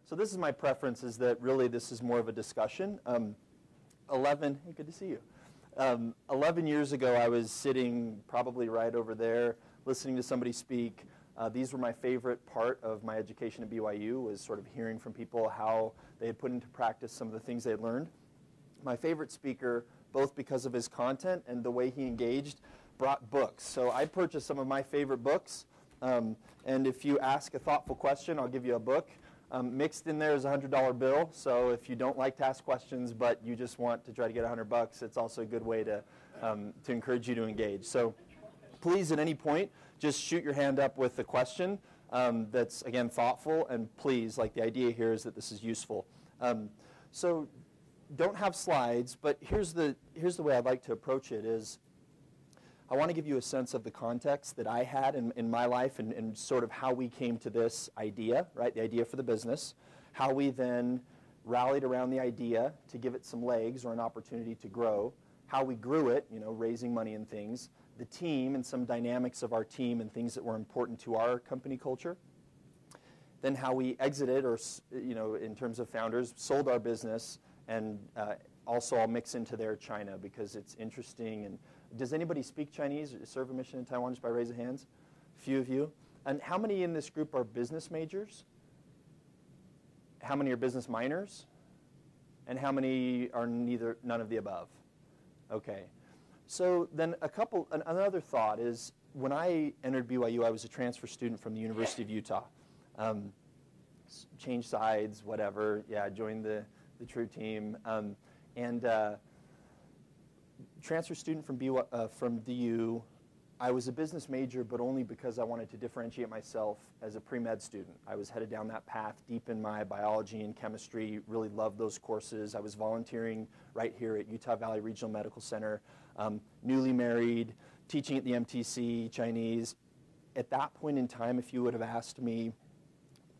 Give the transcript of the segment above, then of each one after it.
So this is my preference, is that really this is more of a discussion. 11, hey, good to see you. 11 years ago, I was sitting probably right over there, listening to somebody speak. These were my favorite part of my education at BYU, was sort of hearing from people how they had put into practice some of the things they had learned. My favorite speaker, both because of his content and the way he engaged, brought books. So I purchased some of my favorite books. And if you ask a thoughtful question, I'll give you a book. Mixed in there is a $100 bill. So if you don't like to ask questions, but you just want to try to get $100, it's also a good way to encourage you to engage. So please, at any point, just shoot your hand up with a question that's, again, thoughtful. And please, like, the idea here is that this is useful. So don't have slides, but here's the way I'd like to approach it is, I want to give you a sense of the context that I had in my life and sort of how we came to this idea, right? The idea for the business, how we then rallied around the idea to give it some legs or an opportunity to grow, how we grew it, raising money and things, the team and some dynamics of our team and things that were important to our company culture, then how we exited or, in terms of founders, sold our business, and also I'll mix into there China because it's interesting. And does anybody speak Chinese or serve a mission in Taiwan, just by raise of hands? A few of you. And how many in this group are business majors? How many are business minors? And how many are none of the above? Okay. So then another thought is, when I entered BYU, I was a transfer student from the University of Utah. Changed sides, whatever. Yeah, I joined the True team. Transfer student from the U. I was a business major, but only because I wanted to differentiate myself as a pre-med student. I was headed down that path deep in my biology and chemistry, really loved those courses. I was volunteering right here at Utah Valley Regional Medical Center, newly married, teaching at the MTC, Chinese. At that point in time, if you would have asked me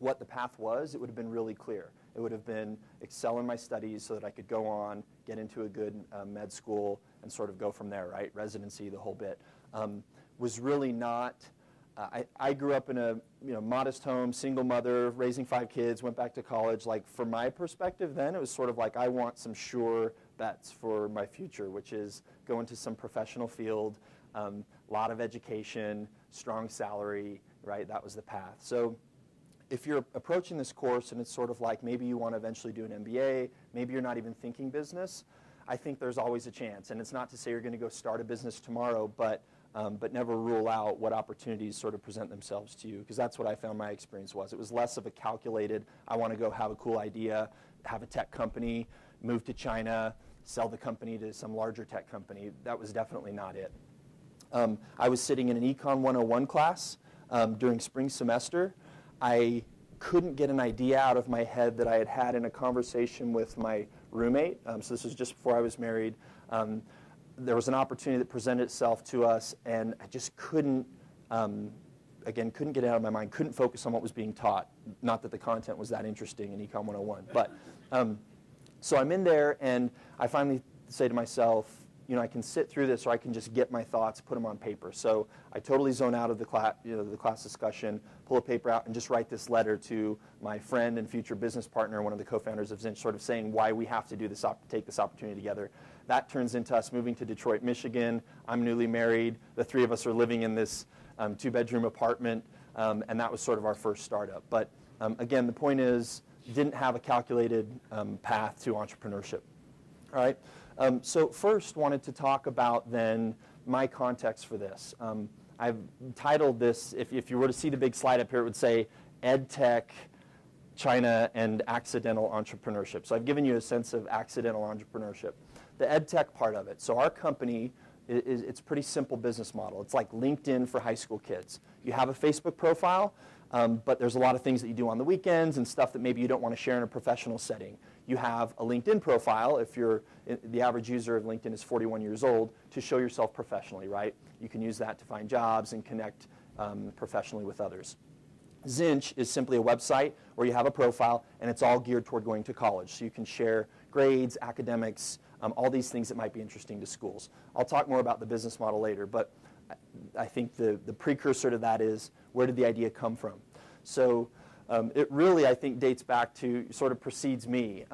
what the path was, it would have been really clear. It would have been excel in my studies so that I could go on, get into a good med school, and sort of go from there, right? Residency, the whole bit. Was really not, I grew up in a modest home, single mother, raising 5 kids, went back to college. Like, from my perspective then, it was sort of like, I want some sure bets for my future, which is go into some professional field, lot of education, strong salary, right? That was the path. So if you're approaching this course and it's sort of like maybe you want to eventually do an MBA, maybe you're not even thinking business, I think there's always a chance. And it's not to say you're going to go start a business tomorrow, but never rule out what opportunities sort of present themselves to you, because that's what I found my experience was. It was less of a calculated, I want to go have a cool idea, have a tech company, move to China, sell the company to some larger tech company. That was definitely not it. I was sitting in an Econ 101 class during spring semester. I couldn't get an idea out of my head that I had had in a conversation with my roommate. So this was just before I was married. There was an opportunity that presented itself to us, and I just couldn't get it out of my mind, couldn't focus on what was being taught. Not that the content was that interesting in Econ 101. But, so I'm in there, and I finally say to myself, I can sit through this, or I can just get my thoughts, put them on paper. So I totally zone out of the class discussion, pull a paper out, and just write this letter to my friend and future business partner, one of the co-founders of Zinch, sort of saying why we have to do this, take this opportunity together. That turns into us moving to Detroit, Michigan. I'm newly married. The 3 of us are living in this 2-bedroom apartment, and that was sort of our first startup. But again, the point is, didn't have a calculated path to entrepreneurship. All right. So first, wanted to talk about then my context for this. I've titled this, if you were to see the big slide up here, it would say EdTech, China, and Accidental Entrepreneurship. So I've given you a sense of accidental entrepreneurship. The EdTech part of it. So our company, it's a pretty simple business model. It's like LinkedIn for high school kids. You have a Facebook profile, but there's a lot of things that you do on the weekends and stuff that maybe you don't want to share in a professional setting. You have a LinkedIn profile, if the average user of LinkedIn is 41 years old, to show yourself professionally, right? You can use that to find jobs and connect professionally with others. Zinch is simply a website where you have a profile, and it's all geared toward going to college. So you can share grades, academics, all these things that might be interesting to schools. I'll talk more about the business model later, but I think the precursor to that is, where did the idea come from? So It really, I think, dates back to, sort of precedes me.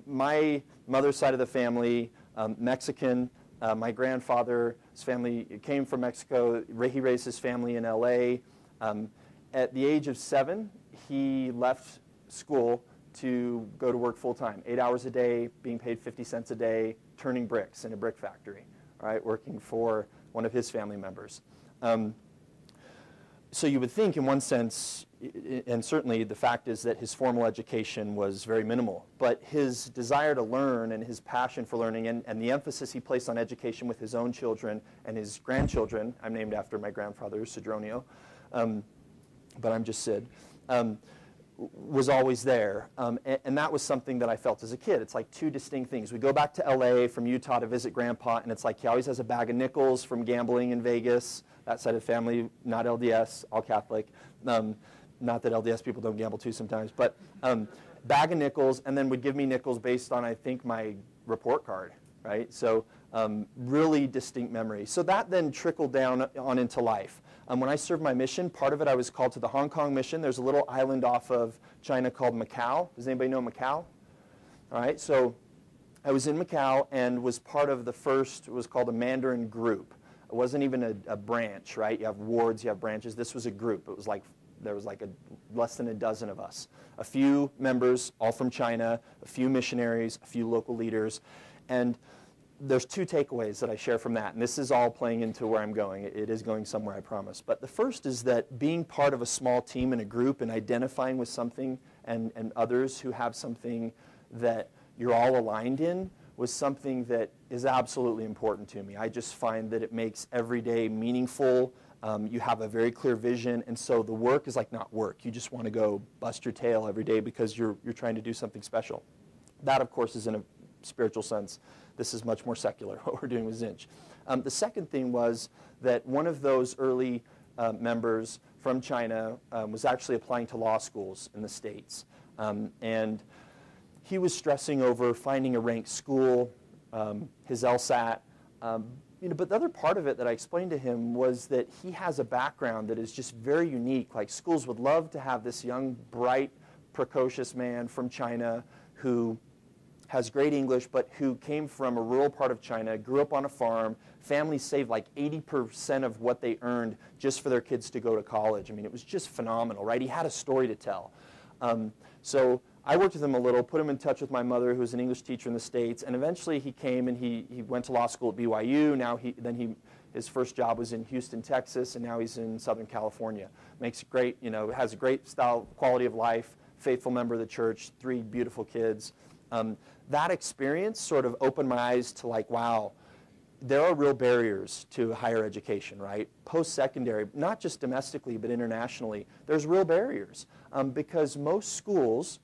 My mother's side of the family, Mexican. My grandfather's family came from Mexico. He raised his family in LA. At the age of 7, he left school to go to work full-time, 8 hours a day, being paid 50 cents a day, turning bricks in a brick factory, right, working for one of his family members. So you would think, in one sense, and certainly the fact is that his formal education was very minimal, but his desire to learn and his passion for learning and the emphasis he placed on education with his own children and his grandchildren — I'm named after my grandfather, Sidronio, but I'm just Sid — was always there. And that was something that I felt as a kid. It's like two distinct things. We go back to LA from Utah to visit Grandpa, and it's like he always has a bag of nickels from gambling in Vegas. That side of the family, not LDS, all Catholic. Not that LDS people don't gamble too sometimes, but bag of nickels, and then would give me nickels based on, I think, my report card, right? So really distinct memory. So that then trickled down on into life. When I served my mission, part of it I was called to the Hong Kong mission. There's a little island off of China called Macau. Does anybody know Macau? All right, so I was in Macau and was part of the first, it was called a Mandarin group. It wasn't even a branch, right? You have wards, you have branches. This was a group. It was like, there was like less than a dozen of us. A few members, all from China, a few missionaries, a few local leaders. And there's two takeaways that I share from that, and this is all playing into where I'm going. It is going somewhere, I promise. But the first is that being part of a small team in a group and identifying with something and others who have something that you're all aligned in was something that is absolutely important to me. I just find that it makes every day meaningful. You have a very clear vision, and so the work is like not work. You just want to go bust your tail every day because you're trying to do something special. That, of course, is in a spiritual sense. This is much more secular, what we're doing with Zinch. The second thing was that one of those early members from China was actually applying to law schools in the States. And he was stressing over finding a ranked school, his LSAT. But the other part of it that I explained to him was that he has a background that is just very unique. Like, schools would love to have this young, bright, precocious man from China who has great English, but who came from a rural part of China, grew up on a farm. Families saved like 80% of what they earned just for their kids to go to college. I mean, it was just phenomenal, right? He had a story to tell. So I worked with him a little, put him in touch with my mother, who was an English teacher in the States, and eventually he came and he went to law school at BYU. Now his first job was in Houston, Texas, and now he's in Southern California. Makes great, has a great style, quality of life, faithful member of the church, 3 beautiful kids. That experience sort of opened my eyes to, like, wow, there are real barriers to higher education, right? Post-secondary, not just domestically but internationally, there's real barriers because most schools,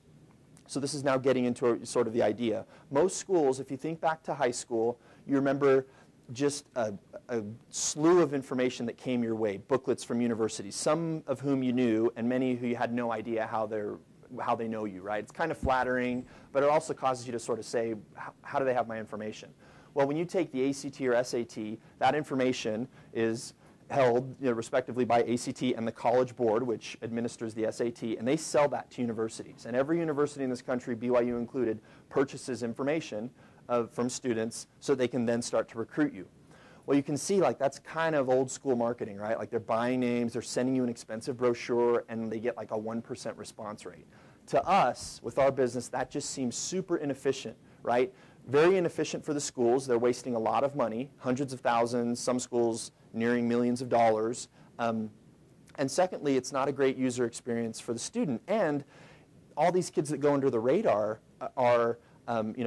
so this is now getting into sort of the idea, most schools, if you think back to high school, you remember just a slew of information that came your way, booklets from universities, some of whom you knew and many who you had no idea how they know you, right? It's kind of flattering, but it also causes you to sort of say, how do they have my information? Well, when you take the ACT or SAT, that information is held respectively by ACT and the College Board, which administers the SAT, and they sell that to universities. And every university in this country, BYU included, purchases information from students so they can then start to recruit you. Well, you can see, like, that's kind of old school marketing, right? Like, they're buying names, they're sending you an expensive brochure, and they get like a 1% response rate. To us, with our business, that just seems super inefficient, right? Very inefficient for the schools. They're wasting a lot of money, hundreds of thousands, some schools nearing millions of dollars. And secondly, it's not a great user experience for the student. And all these kids that go under the radar are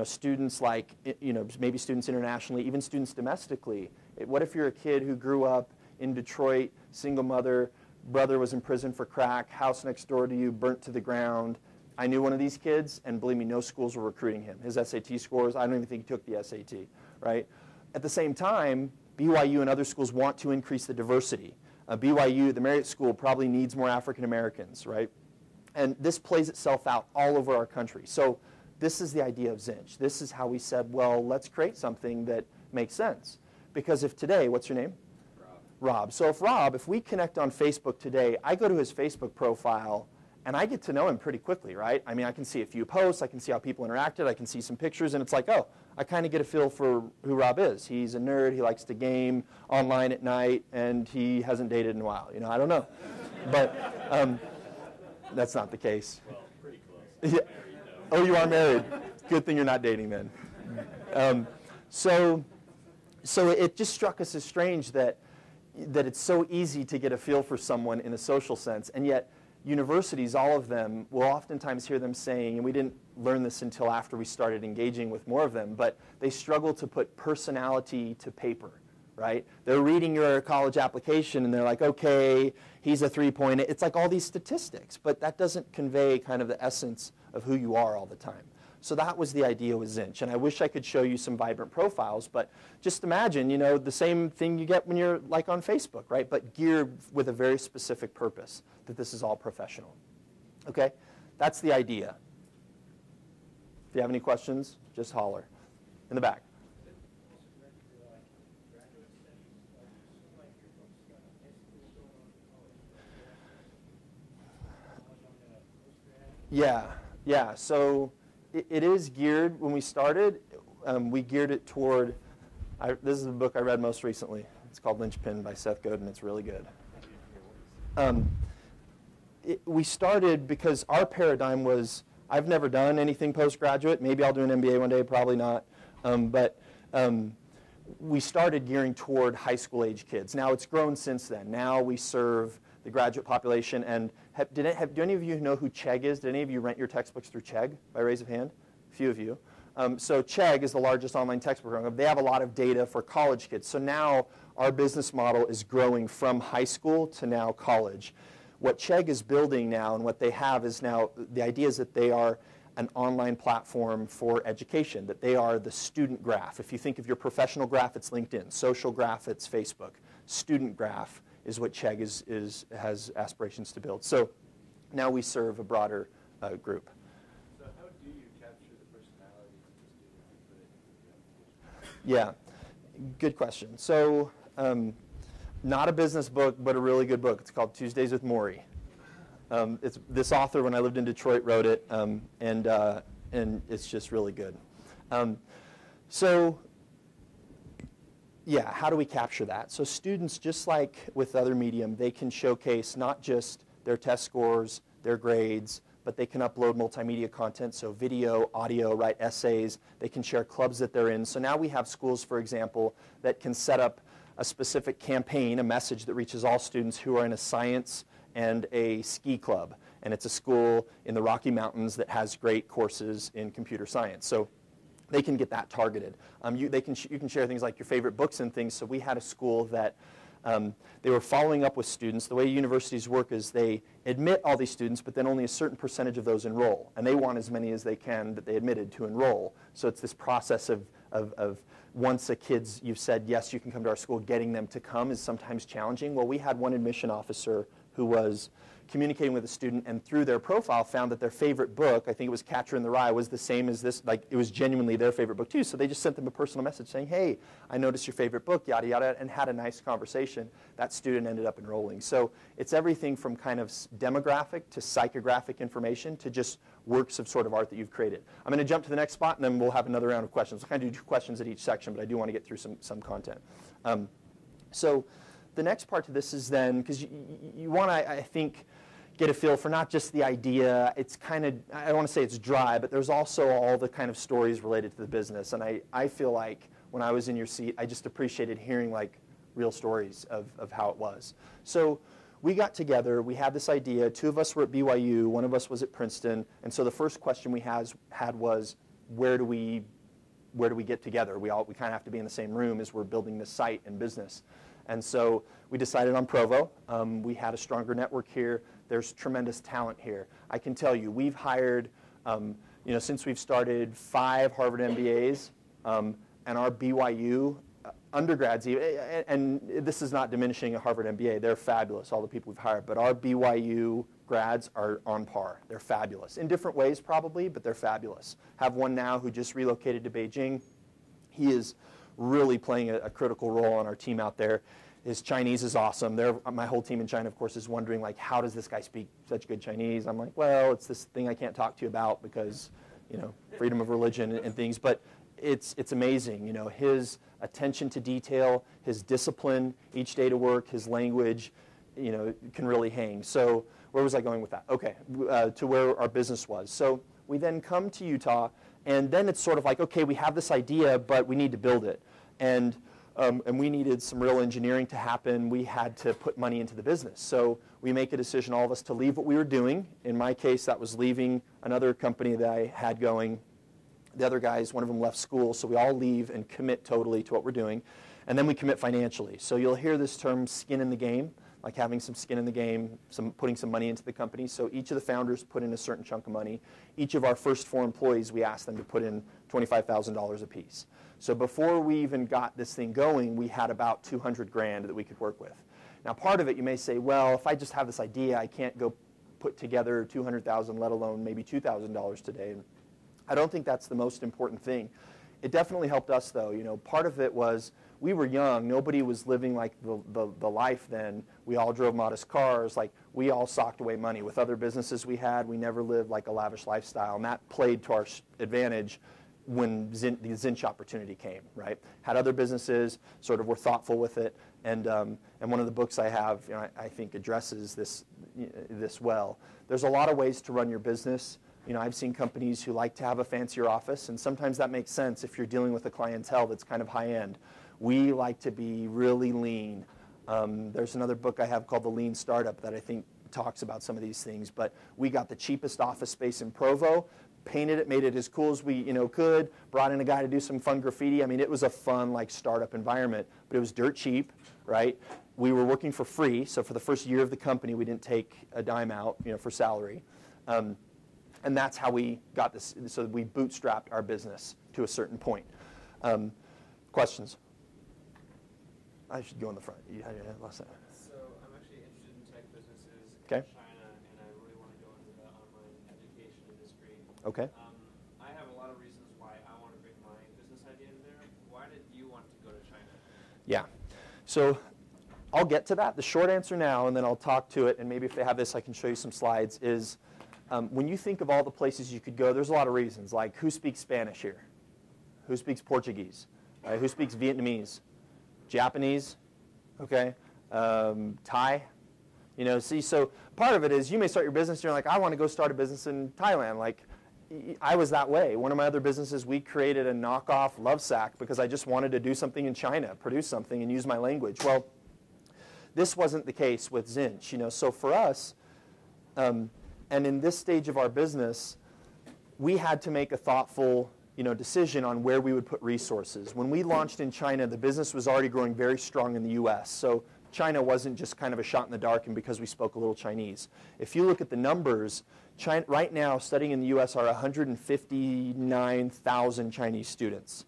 students like, maybe students internationally, even students domestically. What if you're a kid who grew up in Detroit, single mother, brother was in prison for crack, house next door to you burnt to the ground? I knew one of these kids, and believe me, no schools were recruiting him. His SAT scores, I don't even think he took the SAT, right? At the same time, BYU and other schools want to increase the diversity. BYU, the Marriott School, probably needs more African Americans, right? And this plays itself out all over our country. So this is the idea of Zinch. This is how we said, well, let's create something that makes sense. Because if today, what's your name? Rob. So if we connect on Facebook today, I go to his Facebook profile And I get to know him pretty quickly, right? I mean, I can see a few posts, I can see how people interacted, I can see some pictures, and it's like, oh, I kind of get a feel for who Rob is. He's a nerd, he likes to game online at night, and he hasn't dated in a while. You know, I don't know. But that's not the case. Well, pretty close. Yeah. Oh, you are married. Good thing you're not dating then. So it just struck us as strange that it's so easy to get a feel for someone in a social sense, and yet universities, all of them, will oftentimes hear them saying, and we didn't learn this until after we started engaging with more of them, but they struggle to put personality to paper, right? They're reading your college application and they're like, okay, he's a 3.8. It's like all these statistics, but that doesn't convey kind of the essence of who you are all the time. So that was the idea with Zinch, and I wish I could show you some vibrant profiles, but just imagine, you know, the same thing you get when you're like on Facebook, right? But geared with a very specific purpose, that this is all professional. Okay? That's the idea. If you have any questions, just holler. In the back. Yeah. So it is geared. When we started, we geared it toward. This is the book I read most recently. It's called Linchpin by Seth Godin. It's really good. We started because our paradigm was, I've never done anything postgraduate. Maybe I'll do an MBA one day, probably not. But we started gearing toward high school age kids. Now it's grown since then. Now we serve the graduate population. And do any of you know who Chegg is? Did any of you rent your textbooks through Chegg by raise of hand? A few of you. So Chegg is the largest online textbook program. They have a lot of data for college kids. So now our business model is growing from high school to now college. What Chegg is building now and what they have is now, the idea is that they are an online platform for education, that they are the student graph. If you think of your professional graph, it's LinkedIn. Social graph, it's Facebook. Student graph is what Chegg has aspirations to build. So now we serve a broader group. So how do you capture the personalities of the students and put it in the application? Yeah, good question. So not a business book, but a really good book. It's called Tuesdays with Morrie. It's this author, when I lived in Detroit, wrote it, and it's just really good. So yeah, how do we capture that? So students, just like with other medium, they can showcase not just their test scores, their grades, but they can upload multimedia content, so video, audio, write essays. They can share clubs that they're in. So now we have schools, for example, that can set up a specific campaign, a message that reaches all students who are in a science and a ski club. And it's a school in the Rocky Mountains that has great courses in computer science. So they can get that targeted. You can share things like your favorite books and things. So we had a school that they were following up with students. The way universities work is they admit all these students, but then only a certain percentage of those enroll. And they want as many as they can that they admitted to enroll. So it's this process of once you've said, yes, you can come to our school, getting them to come is sometimes challenging. Well, we had one admission officer who was communicating with a student and through their profile found that their favorite book, I think it was Catcher in the Rye, was the same as this, like it was genuinely their favorite book too. So they just sent them a personal message saying, hey, I noticed your favorite book, yada, yada, and had a nice conversation. That student ended up enrolling. So it's everything from kind of demographic to psychographic information to just works of sort of art that you've created. I'm going to jump to the next spot and then we'll have another round of questions. We'll kind of do 2 questions at each section, but I do want to get through some content. So the next part to this is then, because you want to, I think, get a feel for not just the idea. It's kind of, I don't want to say it's dry, but there's also all the kind of stories related to the business. And I feel like when I was in your seat, I just appreciated hearing like real stories of how it was. So we got together, we had this idea, 2 of us were at BYU, 1 of us was at Princeton, and so the first question we had was, where do we get together? We kind of have to be in the same room as we're building this site and business. And so we decided on Provo. We had a stronger network here. There's tremendous talent here. I can tell you, we've hired, since we've started 5 Harvard MBAs, and our BYU undergrads, and this is not diminishing a Harvard MBA, they're fabulous, all the people we've hired, but our BYU grads are on par. They're fabulous. In different ways probably, but they're fabulous. Have one now who just relocated to Beijing. He is really playing a critical role on our team out there. His Chinese is awesome. My whole team in China, of course, is wondering, like, how does this guy speak such good Chinese? I'm like, well, it's this thing I can't talk to you about because, freedom of religion and things. But it's amazing, his attention to detail, his discipline each day to work, his language, can really hang. So where was I going with that? Okay, to where our business was. So we then come to Utah, and then it's sort of like, okay, we have this idea, but we need to build it. And we needed some real engineering to happen. We had to put money into the business. So we make a decision, all of us, to leave what we were doing. In my case, that was leaving another company that I had going. The other guys, one of them left school, so we all leave and commit totally to what we're doing. And then we commit financially. So you'll hear this term, skin in the game, like having some skin in the game, putting some money into the company. So each of the founders put in a certain chunk of money. Each of our first 4 employees, we asked them to put in $25,000 apiece. So before we even got this thing going, we had about 200 grand that we could work with. Now part of it, you may say, well, if I just have this idea, I can't go put together 200,000, let alone maybe $2,000 today. And I don't think that's the most important thing. It definitely helped us, though. Part of it was we were young. Nobody was living like the life then. We all drove modest cars. Like, we all socked away money. With other businesses we had, we never lived like a lavish lifestyle, and that played to our advantage when the Zinch opportunity came, right? Had other businesses, sort of were thoughtful with it, and one of the books I have, I think addresses this well. There's a lot of ways to run your business. I've seen companies who like to have a fancier office, and sometimes that makes sense if you're dealing with a clientele that's kind of high-end. We like to be really lean. There's another book I have called The Lean Startup that I think talks about some of these things, but we got the cheapest office space in Provo, painted it, made it as cool as we could, brought in a guy to do some fun graffiti. I mean, it was a fun, like, startup environment, but it was dirt cheap, right? We were working for free, so for the first year of the company, we didn't take a dime out, for salary. And that's how we got this. So we bootstrapped our business to a certain point. Questions? I should go in the front. You had your hand last time. So I'm actually interested in tech businesses Okay. in China, and I really want to go into the online education industry. Okay. I have a lot of reasons why I want to bring my business idea in there. Why did you want to go to China? Yeah. So I'll get to that. The short answer now, and then I'll talk to it, and maybe if they have this, I can show you some slides, is when you think of all the places you could go, there's a lot of reasons. Like, who speaks Spanish here? Who speaks Portuguese? Who speaks Vietnamese? Japanese? Okay. Thai? So part of it is you may start your business and you're like, I want to go start a business in Thailand. Like, I was that way. One of my other businesses, we created a knockoff Lovesac because I just wanted to do something in China, produce something and use my language. Well, this wasn't the case with Zinch. So for us, and in this stage of our business, we had to make a thoughtful decision on where we would put resources. When we launched in China, the business was already growing very strong in the US. So China wasn't just kind of a shot in the dark and because we spoke a little Chinese. If you look at the numbers, China, right now studying in the US are 159,000 Chinese students.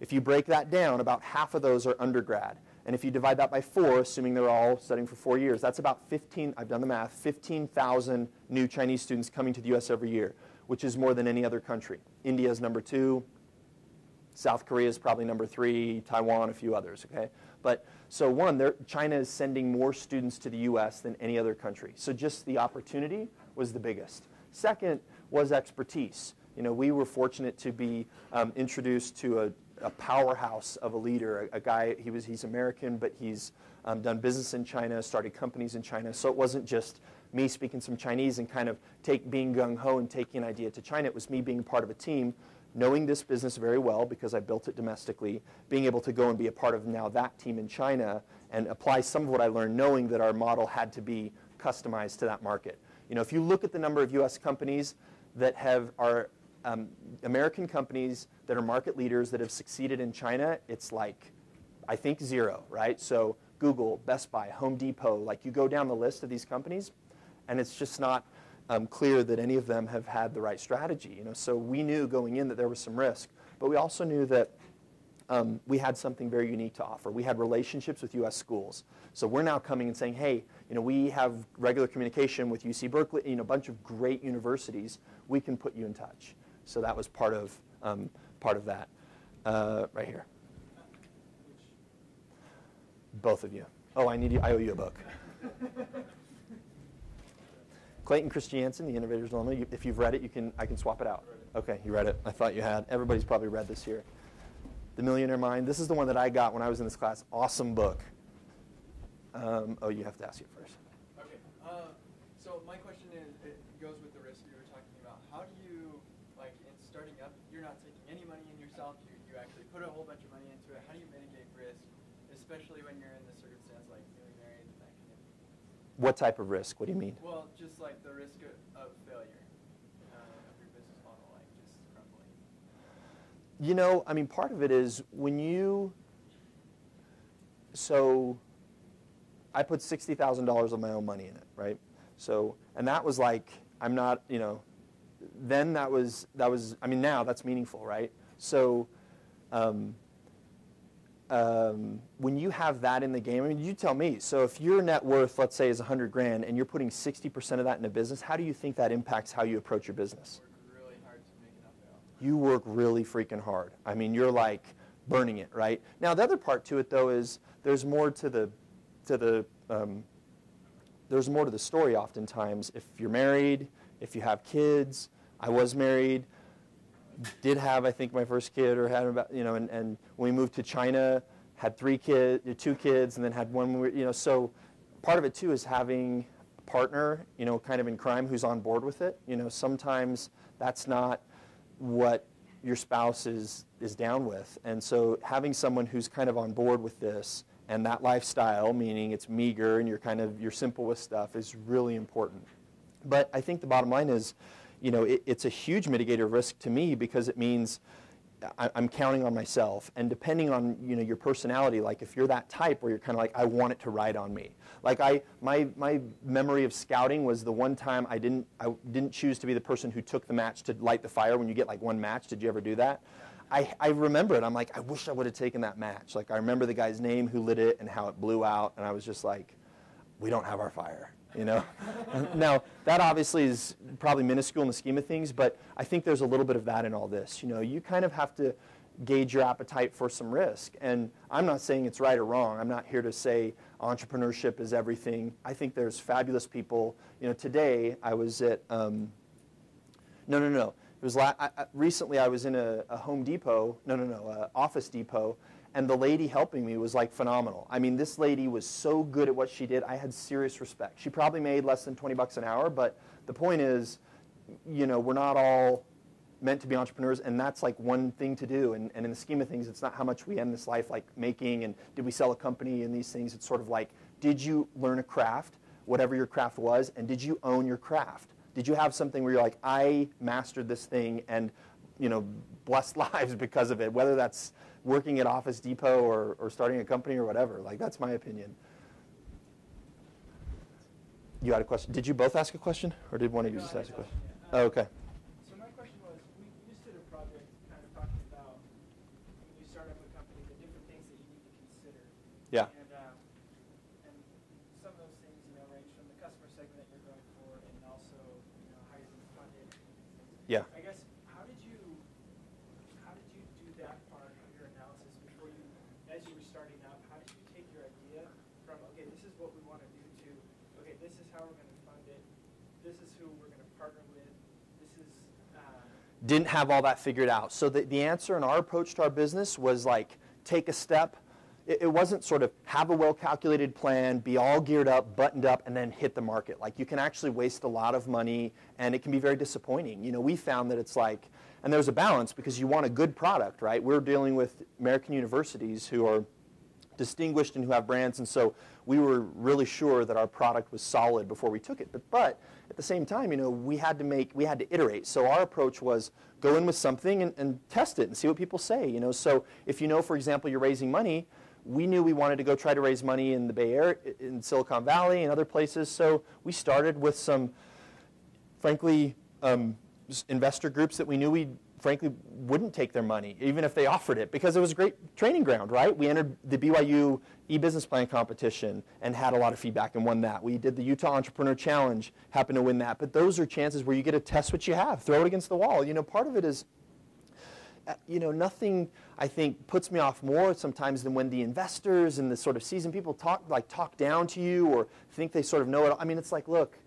If you break that down, about half of those are undergrad. And if you divide that by 4, assuming they're all studying for 4 years, that's about 15, I've done the math, 15,000 new Chinese students coming to the US every year, which is more than any other country. India is number 2, South Korea is probably number 3, Taiwan, a few others, okay? But so one, China is sending more students to the US than any other country. So just the opportunity was the biggest. Second was expertise. We were fortunate to be introduced to a powerhouse of a leader, a guy, he's American, but he's done business in China, started companies in China. So it wasn't just me speaking some Chinese and kind of being gung-ho and taking an idea to China. It was me being part of a team, knowing this business very well because I built it domestically, being able to go and be a part of now that team in China and apply some of what I learned, knowing that our model had to be customized to that market. If you look at the number of US companies that are American companies that are market leaders that have succeeded in China, it's like, I think 0, right? So Google, Best Buy, Home Depot, like you go down the list of these companies, and it's just not clear that any of them have had the right strategy. So we knew going in that there was some risk, but we also knew that we had something very unique to offer. We had relationships with US schools. So we're now coming and saying, hey, we have regular communication with UC Berkeley, a bunch of great universities. We can put you in touch. So that was part of that right here. Both of you. Oh, I owe you a book. Clayton Christensen, The Innovator's Dilemma. If you've read it, I can swap it out. Okay, you read it. I thought you had. Everybody's probably read this here. The Millionaire Mind. This is the one that I got when I was in this class. Awesome book. Oh, you have to ask it first. Okay. So my question is, it goes with the risk you were talking about. How do you, like, in starting up, you're not taking any money in yourself. You actually put a whole bunch of money into it. How do you mitigate risk, especially when you're in the circumstance like newly married and that kind of thing? What type of risk? What do you mean? Well, just like the risk of failure of your business model, like just crumbling. You know, I mean, part of it is when so I put $60,000 of my own money in it, right? So, and that was like, I'm not, you know, then that was, I mean, now that's meaningful, right? So, when you have that in the game, I mean, you tell me. So if your net worth, let's say, is 100 grand, and you're putting 60% of that in a business, how do you think that impacts how you approach your business? Work really hard to make enough out. You work really freaking hard. I mean, you're like burning it, right? Now, the other part to it, though, is there's more to the story oftentimes. If you're married, if you have kids, I was married, did have, I think, my first kid, or had about, you know, and when we moved to China, had 2 kids, and then had one, you know, so part of it too is having a partner, you know, kind of in crime who's on board with it. You know, sometimes that's not what your spouse is down with, and so having someone who's kind of on board with this and that lifestyle, meaning it's meager and you're simple with stuff, is really important. But I think the bottom line is, you know, it's a huge mitigator of risk to me, because it means I'm counting on myself. And depending on, you know, your personality, like if you're that type where you're kind of like, I want it to ride on me. Like my memory of scouting was the one time I didn't choose to be the person who took the match to light the fire when you get like one match. Did you ever do that? I remember it. I'm like, I wish I would have taken that match. Like I remember the guy's name who lit it and how it blew out, and I was just like, we don't have our fire. You know? Now, that obviously is probably minuscule in the scheme of things, but I think there's a little bit of that in all this. You know, you kind of have to gauge your appetite for some risk. And I'm not saying it's right or wrong. I'm not here to say entrepreneurship is everything. I think there's fabulous people. You know, today I was at, It was recently I was in a Home Depot, Office Depot, and the lady helping me was like phenomenal. I mean, this lady was so good at what she did. I had serious respect. She probably made less than 20 bucks an hour, but the point is, you know, we're not all meant to be entrepreneurs, and that's like one thing to do. And in the scheme of things, it's not how much we end this life like making, and did we sell a company and these things. It's sort of like, did you learn a craft, whatever your craft was, and did you own your craft? Did you have something where you're like, I mastered this thing and, you know, blessed lives because of it, whether that's working at Office Depot or starting a company or whatever. Like, that's my opinion. You had a question? Did you both ask a question, or did one of you just ask a question? Yeah. Oh, okay. So my question was, we just did a project kind of talking about when you start up a company, the different things that you need to consider. Yeah. And some of those things, you know, range from the customer segment that you're going for, and also, you know, how you're going to fund it. Yeah. I guess, how did you do that part of your analysis before you, as you were starting out, how did you take your idea from, okay, this is what we want to do, to, okay, this is how we're going to fund it, this is who we're going to partner with, this is... Didn't have all that figured out. So the answer in our approach to our business was like, take a step. It wasn't sort of have a well-calculated plan, be all geared up, buttoned up, and then hit the market. Like, you can actually waste a lot of money, and it can be very disappointing. You know, we found that it's like, and there's a balance because you want a good product, right? We're dealing with American universities who are distinguished and who have brands, and so we were really sure that our product was solid before we took it. But at the same time, you know, we had to iterate. So our approach was go in with something and test it and see what people say. You know, so if you know, for example, you're raising money, we knew we wanted to go try to raise money in the Bay Area, in Silicon Valley and other places. So we started with some, frankly, investor groups that we knew we frankly wouldn't take their money, even if they offered it, because it was a great training ground, right? We entered the BYU e-business plan competition and had a lot of feedback and won that. We did the Utah Entrepreneur Challenge, happened to win that. But those are chances where you get to test what you have, throw it against the wall. You know, part of it is, nothing, I think, puts me off more sometimes than when the investors and the sort of seasoned people talk down to you or think they sort of know it. I mean, it's like, look,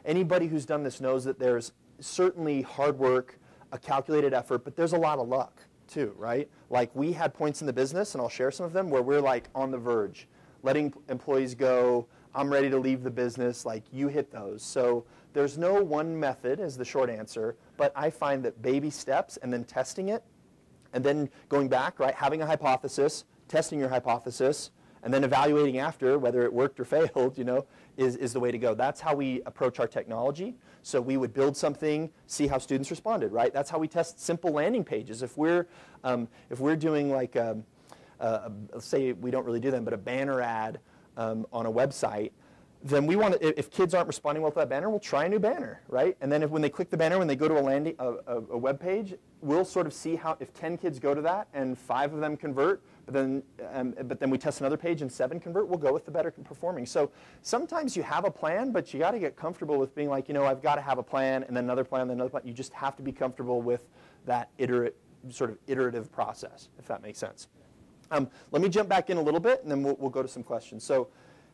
anybody who's done this knows that there's certainly hard work, a calculated effort, but there's a lot of luck too, right? Like we had points in the business, and I'll share some of them, where we're like on the verge, letting employees go, I'm ready to leave the business, like you hit those. So there's no one method is the short answer, but I find that baby steps and then testing it, and then going back, right, having a hypothesis, testing your hypothesis, and then evaluating after whether it worked or failed, is the way to go. That's how we approach our technology. So we would build something, see how students responded, right? That's how we test simple landing pages. If we're doing like, let's say we don't really do them, but a banner ad on a website, then we want to, if kids aren't responding well to that banner, we'll try a new banner, right? And then when they click the banner, when they go to a web page, we'll sort of see how, if 10 kids go to that and 5 of them convert, but then we test another page and 7 convert, we'll go with the better performing. So sometimes you have a plan, but you got to get comfortable with being like, I've got to have a plan, and then another plan, then another plan. You just have to be comfortable with that iterative process, if that makes sense. Let me jump back in a little bit, and then we'll go to some questions. So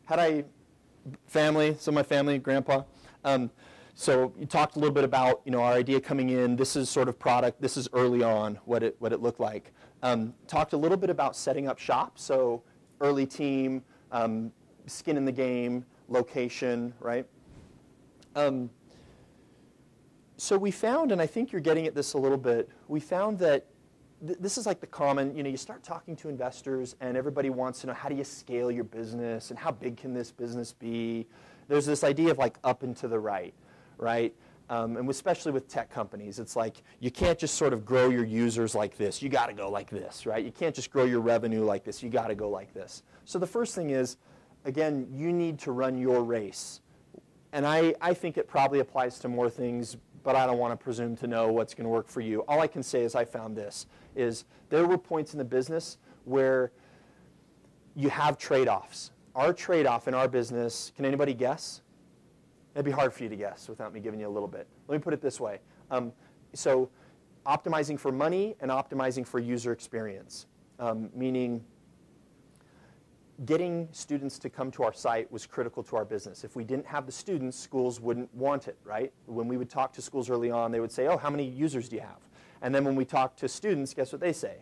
some of my family, grandpa. So you talked a little bit about, our idea coming in. This is sort of product. This is early on what it looked like. Talked a little bit about setting up shop. So early team, skin in the game, location, right? So we found, and I think you're getting at this a little bit, we found that this is like the common, you start talking to investors and everybody wants to know, how do you scale your business and how big can this business be? There's this idea of like up and to the right? And especially with tech companies, it's like you can't just sort of grow your users like this. You got to go like this, right? You can't just grow your revenue like this. You got to go like this. So the first thing is, again, you need to run your race. And I think it probably applies to more things, but I don't want to presume to know what's going to work for you. All I can say is I found this, is there were points in the business where you have trade-offs. Our trade-off in our business, can anybody guess? It'd be hard for you to guess without me giving you a little bit. Let me put it this way. So optimizing for money and optimizing for user experience, meaning getting students to come to our site was critical to our business. If we didn't have the students, schools wouldn't want it, right? When we would talk to schools early on, they would say, oh, how many users do you have? And then when we talk to students, guess what they say?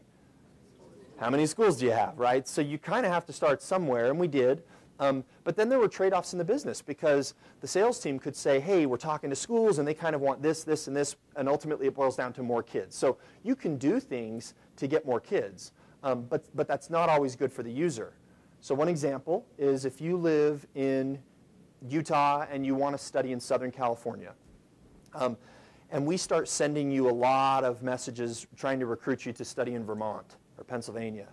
How many schools do you have, right? So you kind of have to start somewhere, and we did. But then there were trade-offs in the business because the sales team could say, hey, we're talking to schools, and they kind of want this, this, and this, and ultimately it boils down to more kids. So you can do things to get more kids, but that's not always good for the user. So one example is if you live in Utah and you want to study in Southern California, and we start sending you a lot of messages trying to recruit you to study in Vermont or Pennsylvania,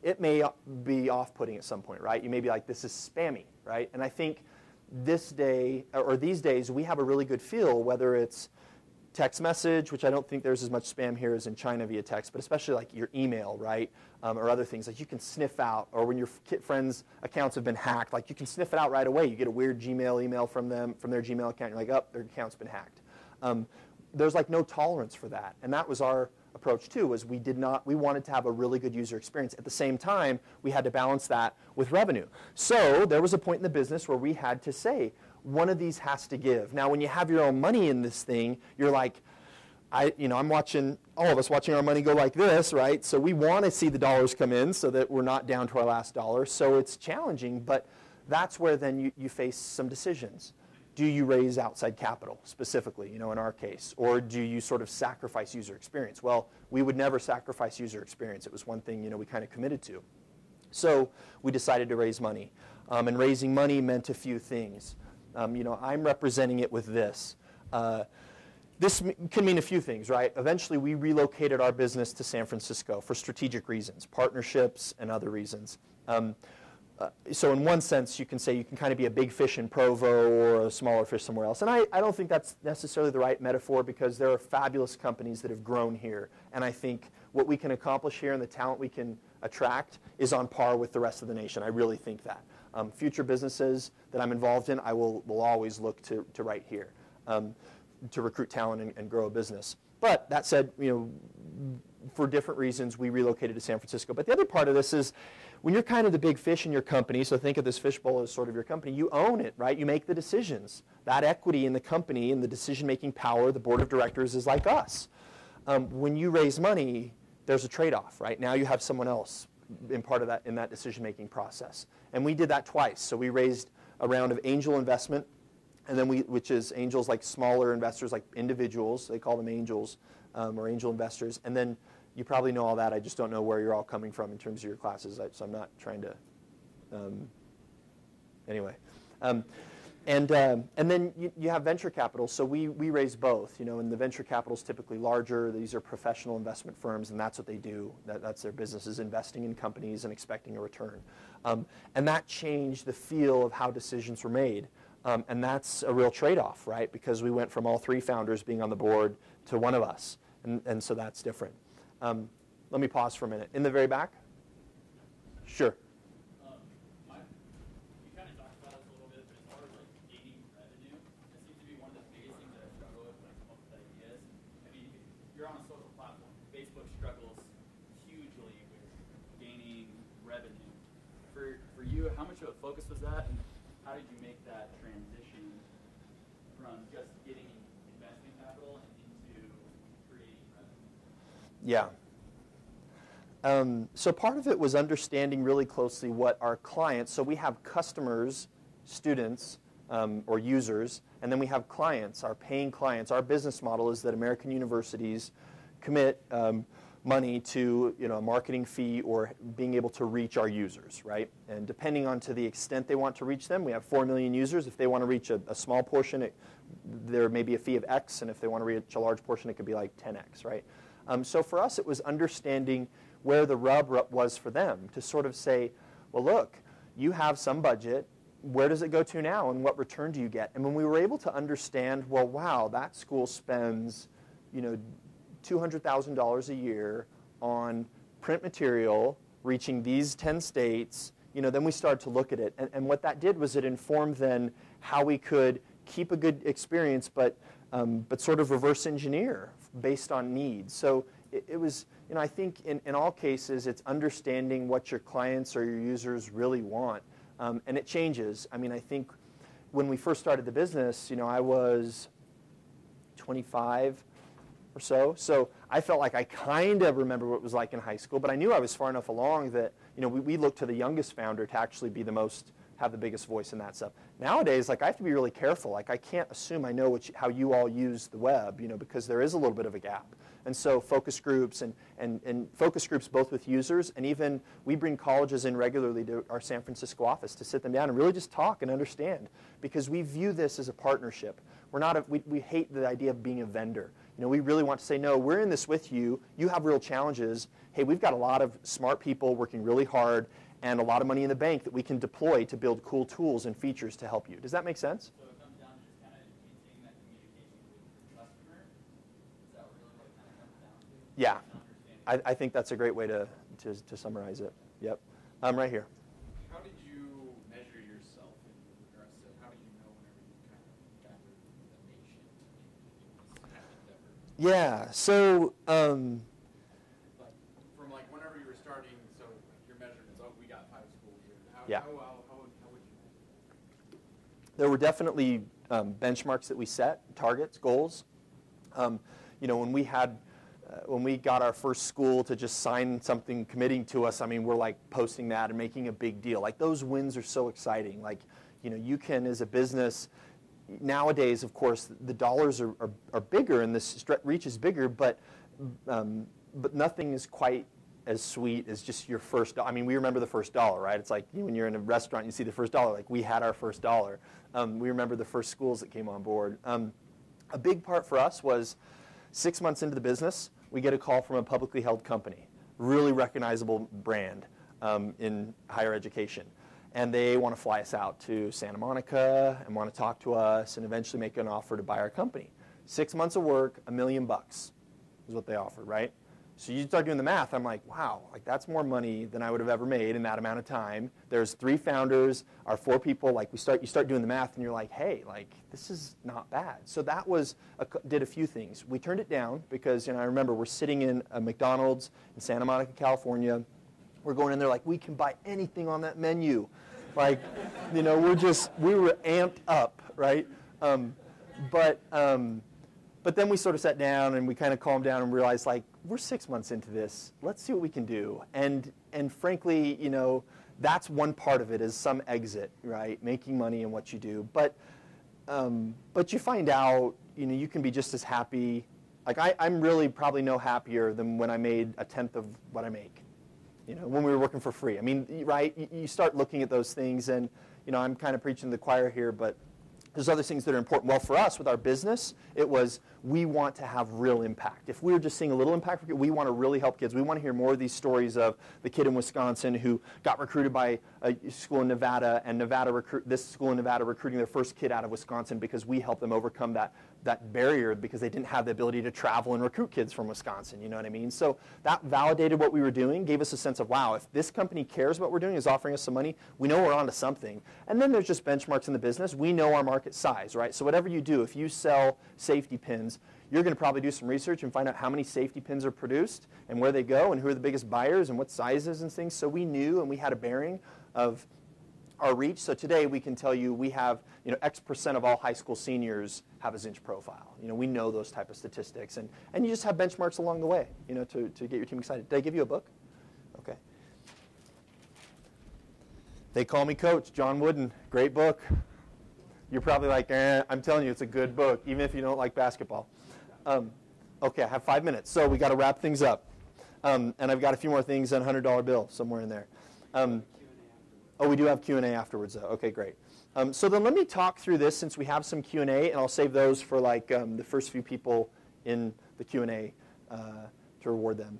it may be off-putting at some point, right? You may be like, this is spammy, right? And I think these days, we have a really good feel, whether it's text message, which I don't think there's as much spam here as in China via text, but especially like your email, right? Or other things like you can sniff out, or when your friends' accounts have been hacked, like you can sniff it out right away. You get a weird Gmail email from them, from their Gmail account, you're like, oh, their account's been hacked. There's like no tolerance for that, and that was our approach too, was we wanted to have a really good user experience. At the same time, we had to balance that with revenue. So there was a point in the business where we had to say, one of these has to give. Now, when you have your own money in this thing, you're like, I'm watching, all of us watching our money go like this, right? So we want to see the dollars come in so that we're not down to our last dollar. So it's challenging, but that's where then you face some decisions. Do you raise outside capital, specifically, in our case? Or do you sort of sacrifice user experience? Well, we would never sacrifice user experience. It was one thing, we kind of committed to. So we decided to raise money. And raising money meant a few things. I'm representing it with this. This can mean a few things, right? Eventually, we relocated our business to San Francisco for strategic reasons, partnerships and other reasons. So in one sense, you can say you can kind of be a big fish in Provo or a smaller fish somewhere else. And I don't think that's necessarily the right metaphor, because there are fabulous companies that have grown here. And I think what we can accomplish here and the talent we can attract is on par with the rest of the nation. I really think that. Future businesses that I'm involved in, I will always look to right here to recruit talent and grow a business. But that said, for different reasons, we relocated to San Francisco. But the other part of this is when you're kind of the big fish in your company, so think of this fishbowl as sort of your company, you own it, right? You make the decisions. That equity in the company and the decision-making power, the board of directors is like us. When you raise money, there's a trade-off, right? Now you have someone else in part of that, in that decision-making process. And we did that twice. So we raised a round of angel investment, and then which is angels like smaller investors, like individuals, they call them angels, or angel investors. And then you probably know all that. I just don't know where you're all coming from in terms of your classes, so I'm not trying to, anyway. And then you have venture capital. So we raise both, and the venture capital is typically larger. These are professional investment firms, and that's what they do. That's their business, is investing in companies and expecting a return. And that changed the feel of how decisions were made. And that's a real trade-off, right? Because we went from all three founders being on the board to one of us. And so that's different. Let me pause for a minute. In the very back? Sure. You kind of talked about this a little bit, but as far as like gaining revenue, it seems to be one of the biggest things that I struggle with when I come up with ideas. I mean, you're on a social platform. Facebook struggles hugely with gaining revenue. For you, how much of a focus was that, and how did you make that transition from just getting investment capital and into creating revenue? Yeah. So part of it was understanding really closely what our clients, so we have customers, students, or users, and then we have clients, our paying clients. Our business model is that American universities commit money to a marketing fee or being able to reach our users, right? And depending on to the extent they want to reach them, we have 4 million users. If they want to reach a small portion, there may be a fee of X, and if they want to reach a large portion, it could be like 10X, right? So for us, it was understanding where the rub was for them to sort of say, well, look, you have some budget. Where does it go to now, and what return do you get? And when we were able to understand, well, wow, that school spends, $200,000 a year on print material, reaching these 10 states, then we started to look at it. And what that did was it informed then how we could keep a good experience, but sort of reverse engineer based on needs. So it was, I think in all cases, it's understanding what your clients or your users really want. And it changes. I mean, I think when we first started the business, I was 25 or so. So I felt like I kind of remember what it was like in high school, but I knew I was far enough along that, we looked to the youngest founder to actually be have the biggest voice in that stuff. Nowadays, I have to be really careful. I can't assume I know how you all use the web, because there is a little bit of a gap. And so focus groups and focus groups both with users, and even we bring colleges in regularly to our San Francisco office to sit them down and really just talk and understand, because we view this as a partnership. We're not we hate the idea of being a vendor. We really want to say, no, we're in this with you. You have real challenges. Hey, we've got a lot of smart people working really hard and a lot of money in the bank that we can deploy to build cool tools and features to help you. Does that make sense? So it comes down to just kind of maintaining that communication with your customer. Is that really what it kind of comes down to? Yeah, I think that's a great way to summarize it. Yep. Right here. How did you measure yourself in regards to how did you know whenever you kind of gathered the nation in this kind of endeavor? Yeah. So. From whenever you were starting, so your measurements, we got 5 schools here. How would you? There were definitely benchmarks that we set, targets, goals. When we got our first school to just sign something committing to us, we're posting that and making a big deal. Those wins are so exciting. You can, as a business, nowadays, of course, the dollars are bigger and the reach is bigger, but nothing is quite as sweet as just your first dollar. We remember the first dollar, right? It's like when you're in a restaurant, you see the first dollar. We had our first dollar. We remember the first schools that came on board. A big part for us was 6 months into the business, we get a call from a publicly held company, really recognizable brand in higher education. And they want to fly us out to Santa Monica and want to talk to us and eventually make an offer to buy our company. 6 months of work, $1 million is what they offered, right? So you start doing the math. I'm like, wow, like that's more money than I would have ever made in that amount of time. There's 3 founders, our 4 people. Like you start doing the math, and you're like, hey, like this is not bad. So that was did a few things. We turned it down because I remember we're sitting in a McDonald's in Santa Monica, California. We're going in there like we can buy anything on that menu, like we were amped up, right? But then we sort of sat down and we kind of calmed down and realized, like, we're 6 months into this. Let's see what we can do. And frankly, that's one part of it is some exit, right? Making money in what you do. But you find out, you can be just as happy. Like I'm really probably no happier than when I made a tenth of what I make. When we were working for free. I mean, right? You start looking at those things, and I'm kind of preaching to the choir here, but there's other things that are important. Well, for us, with our business, it was we want to have real impact. If we were just seeing a little impact, we want to really help kids. We want to hear more of these stories of the kid in Wisconsin who got recruited by a school in Nevada, and this school in Nevada recruiting their first kid out of Wisconsin because we helped them overcome that barrier because they didn't have the ability to travel and recruit kids from Wisconsin, you know what I mean? So that validated what we were doing, gave us a sense of, wow, if this company cares about what we're doing, is offering us some money, we know we're onto something. And then there's just benchmarks in the business. We know our market size, right? So whatever you do, if you sell safety pins, you're going to probably do some research and find out how many safety pins are produced and where they go and who are the biggest buyers and what sizes and things. So we knew, and we had a bearing of our reach. So today we can tell you we have, X% of all high school seniors have a Zinch profile. We know those type of statistics. And you just have benchmarks along the way, to get your team excited. Did I give you a book? Okay. They Call Me Coach, John Wooden. Great book. You're probably like, I'm telling you, it's a good book, even if you don't like basketball. Okay, I have 5 minutes, so we got to wrap things up. And I've got a few more things on $100 bill somewhere in there. Oh, we do have Q&A afterwards, though. Okay, great. So then let me talk through this since we have some Q&A, and I'll save those for like the first few people in the Q&A to reward them.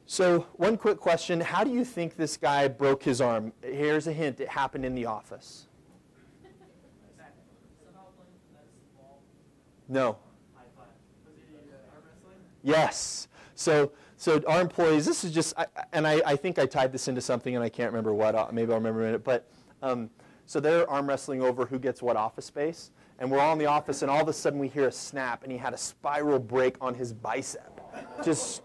So one quick question. How do you think this guy broke his arm? Here's a hint. It happened in the office. No. Yes. So our employees, this is just, I think I tied this into something, and I can't remember what. Maybe I'll remember in a minute. But so they're arm wrestling over who gets what office space. And we're all in the office, and all of a sudden we hear a snap, and he had a spiral break on his bicep. Just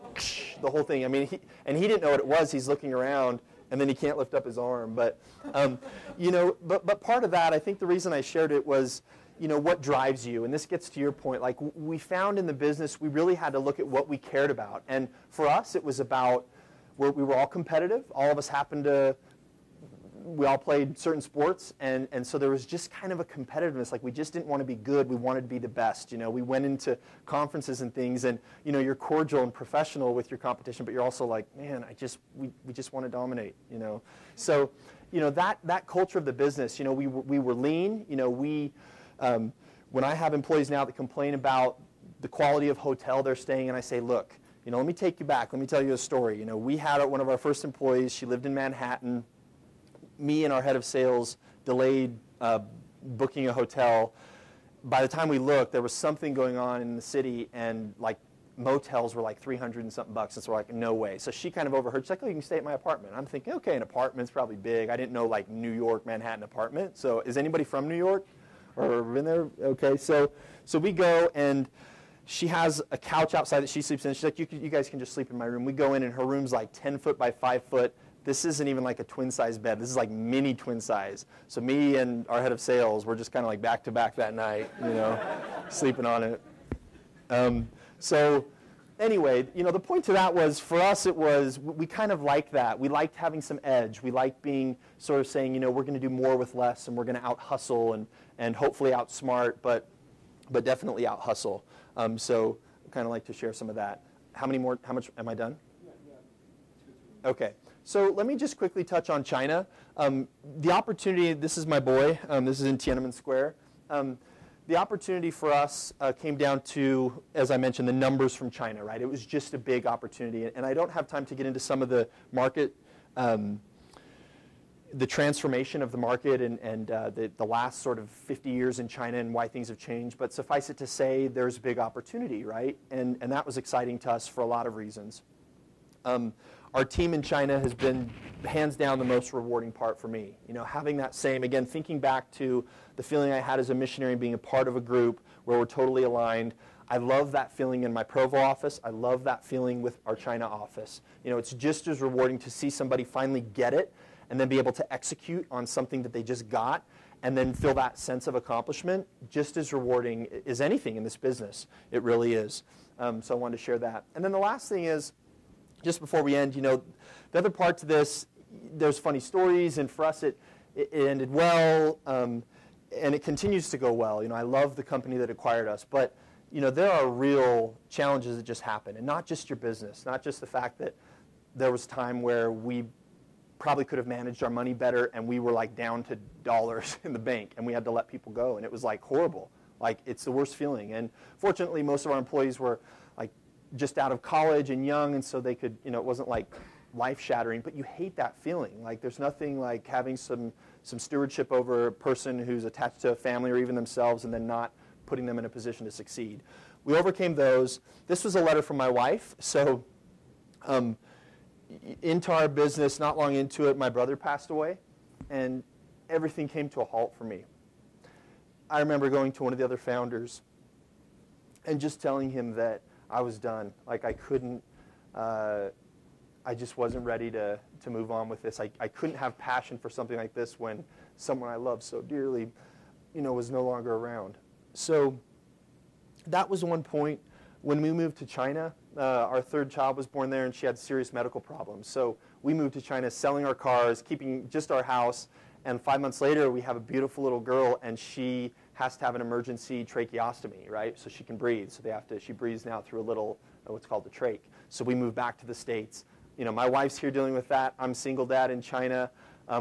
the whole thing. I mean, he didn't know what it was. He's looking around, and then he can't lift up his arm. But, but part of that, I think the reason I shared it was, what drives you? And this gets to your point. Like, we found in the business, we really had to look at what we cared about. And for us, it was about, we were all competitive. All of us we all played certain sports. And so there was just kind of a competitiveness. Like, we just didn't want to be good. We wanted to be the best. We went into conferences and things, and, you're cordial and professional with your competition, but you're also like, man, we just want to dominate, So, that culture of the business, we were lean, when I have employees now that complain about the quality of hotel they're staying in, I say, look, let me take you back. Let me tell you a story. We had one of our first employees. She lived in Manhattan. Me and our head of sales delayed booking a hotel. By the time we looked, there was something going on in the city, and like motels were like 300 and something bucks. And so we're like, no way. So she kind of overheard. She's like, oh, you can stay at my apartment. I'm thinking, okay, an apartment's probably big. I didn't know like New York, Manhattan apartment. So is anybody from New York? Or been there? Okay, so we go, and she has a couch outside that she sleeps in. She's like, you guys can just sleep in my room. We go in, and her room's like 10 foot by 5 foot. This isn't even like a twin-size bed. This is like mini twin size. So me and our head of sales, we're just kind of like back to back that night, sleeping on it. So anyway, the point to that was, for us, it was, we kind of liked that. We liked having some edge. We liked being sort of saying, we're going to do more with less, and we're going to out-hustle and hopefully outsmart, but definitely out-hustle. So I kind of like to share some of that. How much, am I done? Yeah. Okay. So let me just quickly touch on China. The opportunity, this is my boy. This is in Tiananmen Square. The opportunity for us came down to, as I mentioned, the numbers from China, right? It was just a big opportunity. And I don't have time to get into some of the market, the transformation of the market and the last sort of 50 years in China and why things have changed. But suffice it to say, there's a big opportunity, right? And that was exciting to us for a lot of reasons. Our team in China has been hands down the most rewarding part for me. You know, having that same, again, thinking back to the feeling I had as a missionary and being a part of a group where we're totally aligned. I love that feeling in my Provo office. I love that feeling with our China office. You know, it's just as rewarding to see somebody finally get it and then be able to execute on something that they just got and then feel that sense of accomplishment. Just as rewarding as anything in this business. It really is. So I wanted to share that. And then the last thing is, just before we end, you know, the other part to this, there's funny stories, and for us it ended well, and it continues to go well. You know, I love the company that acquired us, but you know, there are real challenges that just happen, and not just your business, not just the fact that there was time where we probably could have managed our money better and we were like down to dollars in the bank and we had to let people go, and it was like horrible. Like, it's the worst feeling. And fortunately, most of our employees were like just out of college and young, and so they could, you know, it wasn't like life-shattering, but you hate that feeling. Like, there's nothing like having some stewardship over a person who's attached to a family or even themselves and then not putting them in a position to succeed. We overcame those. This was a letter from my wife. So into our business, not long into it, my brother passed away, and everything came to a halt for me. I remember going to one of the other founders and just telling him that I was done. Like, I couldn't, I just wasn't ready to move on with this. I couldn't have passion for something like this when someone I loved so dearly, you know, was no longer around. So that was one point. When we moved to China, our third child was born there, and she had serious medical problems. So we moved to China, selling our cars, keeping just our house, and 5 months later, we have a beautiful little girl, and she has to have an emergency tracheostomy, right? So she can breathe. So she breathes now through a little, what's called the trach. So we moved back to the States. You know, my wife's here dealing with that. I'm single dad in China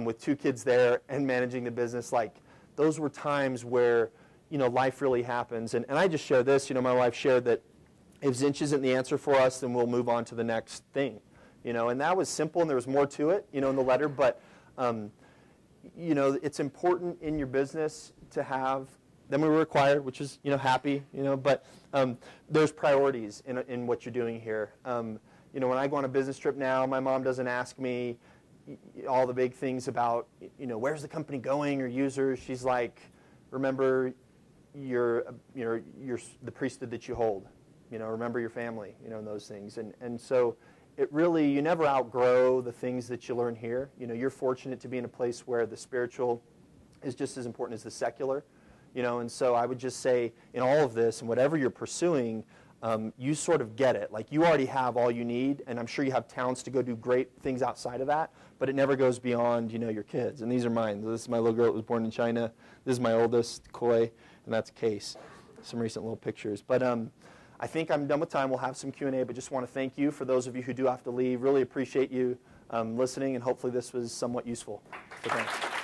with 2 kids there and managing the business. Like, those were times where, you know, life really happens. And I just share this, you know, my wife shared that if Zinch isn't the answer for us, then we'll move on to the next thing. You know, and that was simple, and there was more to it, you know, in the letter. But, you know, it's important in your business to have, then we were required, which is, you know, happy, you know, but there's priorities in what you're doing here. You know, when I go on a business trip now, my mom doesn't ask me all the big things about, you know, where's the company going or users. She's like, remember you're the priesthood that you hold. You know, remember your family, you know, and those things. And so it really, you never outgrow the things that you learn here. You know, you're fortunate to be in a place where the spiritual is just as important as the secular. You know, and so I would just say in all of this and whatever you're pursuing, you sort of get it. Like, you already have all you need, and I'm sure you have talents to go do great things outside of that, but it never goes beyond, you know, your kids. And these are mine. This is my little girl that was born in China. This is my oldest, Koi, and that's Case. Some recent little pictures. But I think I'm done with time. We'll have some Q&A, but just want to thank you for those of you who do have to leave. Really appreciate you listening, and hopefully this was somewhat useful. So thanks.